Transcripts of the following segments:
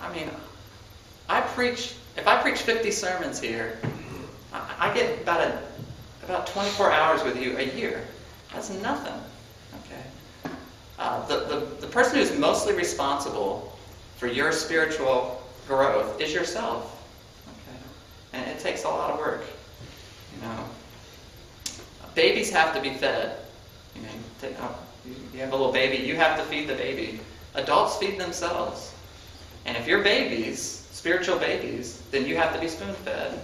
I mean, if I preach 50 sermons here, I get about 24 hours with you a year. That's nothing. Okay. The person who's mostly responsible for your spiritual growth is yourself. Okay. And it takes a lot of work. Babies have to be fed. You have a little baby, you have to feed the baby. Adults feed themselves. And if you're babies, spiritual babies, then you have to be spoon-fed.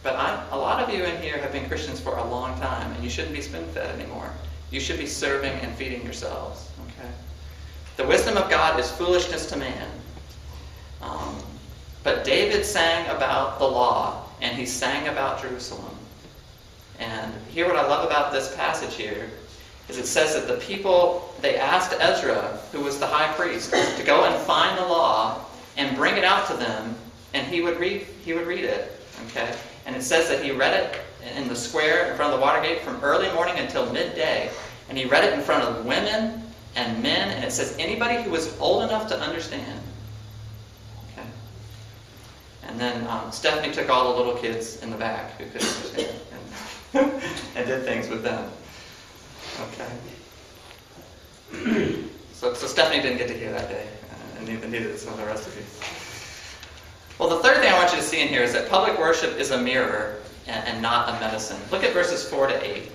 But a lot of you in here have been Christians for a long time, and you shouldn't be spoon-fed anymore. You should be serving and feeding yourselves. Okay? The wisdom of God is foolishness to man. But David sang about the law, and he sang about Jerusalem. And here what I love about this passage here is it says that the people, they asked Ezra, who was the high priest, to go and find the law and bring it out to them, and he would read it. Okay? And it says that he read it in the square in front of the Watergate from early morning until midday. And he read it in front of women and men, and it says anybody who was old enough to understand. Okay? And then Stephanie took all the little kids in the back who couldn't understand and did things with them. Okay. So Stephanie didn't get to hear that day, and neither did some of the rest of you. Well, the third thing I want you to see in here is that public worship is a mirror and not a medicine. Look at verses 4 to 8.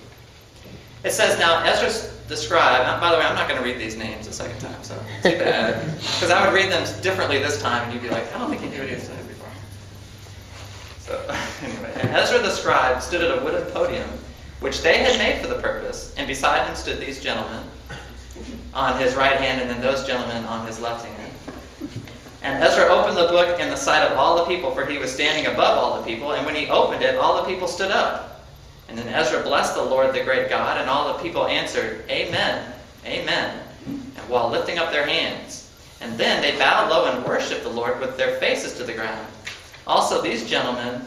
It says, now Ezra the scribe, by the way, I'm not going to read these names a second time, so too bad. Because I would read them differently this time, and you'd be like, I don't think you knew what he said before. So, anyway, and Ezra the scribe stood at a wooden podium, which they had made for the purpose, and beside him stood these gentlemen on his right hand, and then those gentlemen on his left hand. And Ezra opened the book in the sight of all the people, for he was standing above all the people, and when he opened it, all the people stood up. And then Ezra blessed the Lord, the great God, and all the people answered, Amen, Amen, and while lifting up their hands. And then they bowed low and worshipped the Lord with their faces to the ground. Also these gentlemen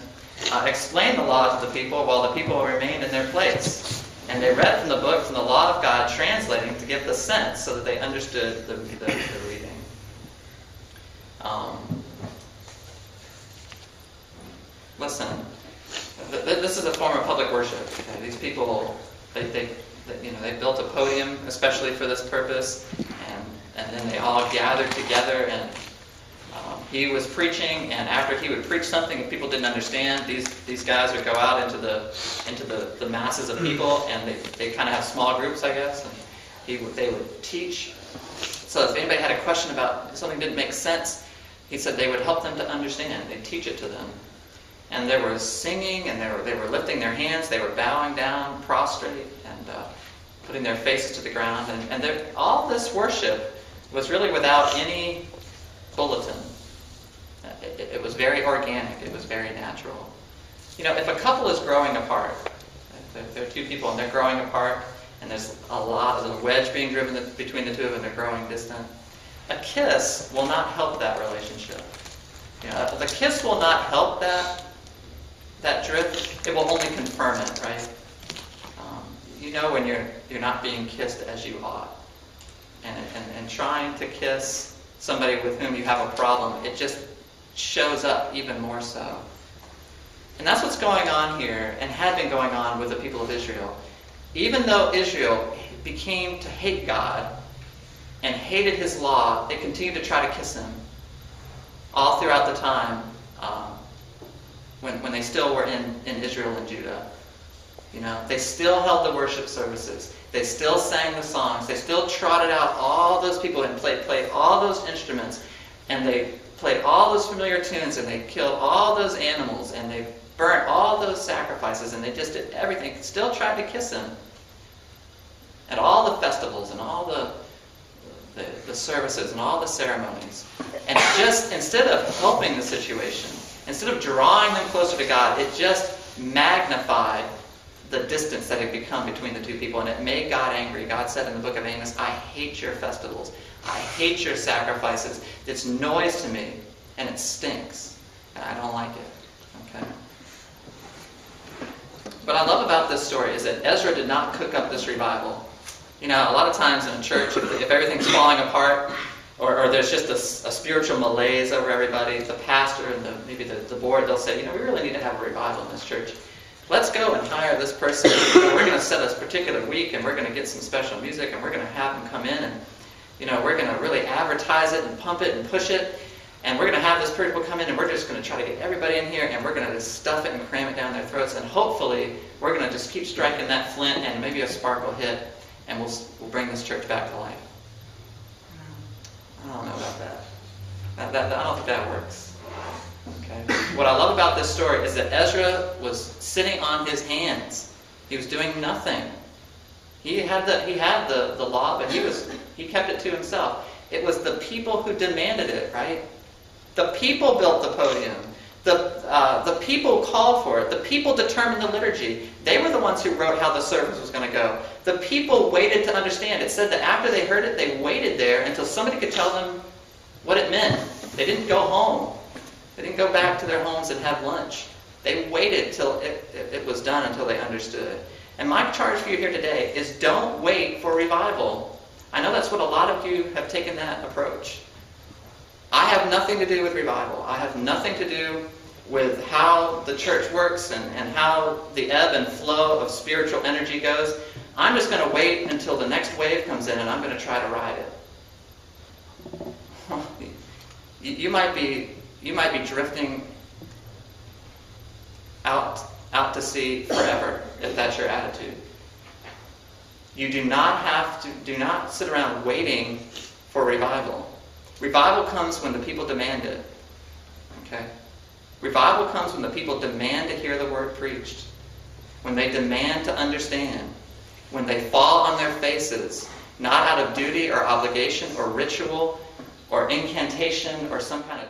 explained the law to the people, while the people remained in their place. And they read from the book, from the law of God, translating to give the sense so that they understood the reading. Listen, this is a form of public worship. Okay? These people, they built a podium especially for this purpose, and then they all gathered together, and he was preaching, and after he would preach something, if people didn't understand, these guys would go out into the masses of people, and they kind of have small groups, I guess, and they would teach. So if anybody had a question about something didn't make sense, he said they would help them to understand. They'd teach it to them. And they were singing, and they were lifting their hands, they were bowing down, prostrate, and putting their faces to the ground. And all this worship was really without any bulletin. It was very organic. It was very natural. If a couple is growing apart, there are two people and they're growing apart, and there's a wedge being driven between the two of them, and they're growing distant, a kiss will not help that relationship. The kiss will not help that drift. It will only confirm it, right? When you're not being kissed as you ought, and trying to kiss somebody with whom you have a problem, it just shows up even more so. And that's what's going on here, and had been going on with the people of Israel. Even though Israel became to hate God and hated his law, they continued to try to kiss him all throughout the time when they still were in Israel and Judah. They still held the worship services. They still sang the songs. They still trotted out all those people and played all those instruments, and they played all those familiar tunes, and they killed all those animals, and they burnt all those sacrifices, and they just did everything. Still tried to kiss him at all the festivals and all the services and all the ceremonies. And just, instead of helping the situation, instead of drawing them closer to God, it just magnified the distance that had become between the two people, and it made God angry. God said in the book of Amos, I hate your festivals. I hate your sacrifices. It's noise to me, and it stinks, and I don't like it. Okay? What I love about this story is that Ezra did not cook up this revival. A lot of times in a church, if everything's falling apart, or there's just a spiritual malaise over everybody, the pastor and maybe the board, they'll say, we really need to have a revival in this church. Let's go and hire this person. We're going to set a particular week, and we're going to get some special music, and we're going to have them come in, and we're going to really advertise it and pump it and push it, and we're going to have this people come in, and we're just going to try to get everybody in here, and we're going to just stuff it and cram it down their throats, and hopefully we're going to just keep striking that flint, and maybe a spark will hit, and we'll bring this church back to life. I don't know about that. I don't think that works. Okay. What I love about this story is that Ezra was sitting on his hands. He was doing nothing. He had the law, but he kept it to himself. It was the people who demanded it, right? The people built the podium. The people called for it. The people determined the liturgy. They were the ones who wrote how the service was going to go. The people waited to understand. It said that after they heard it, they waited there until somebody could tell them what it meant. They didn't go home. They didn't go back to their homes and have lunch. They waited till it was done, until they understood. And my charge for you here today is don't wait for revival. I know that's what a lot of you have taken that approach. I have nothing to do with revival. I have nothing to do with how the church works and how the ebb and flow of spiritual energy goes. I'm just going to wait until the next wave comes in, and I'm going to try to ride it. You might be drifting out to sea forever if that's your attitude. You do not sit around waiting for revival. Revival comes when the people demand it. Okay? Revival comes when the people demand to hear the word preached. When they demand to understand. When they fall on their faces, not out of duty or obligation or ritual or incantation or some kind of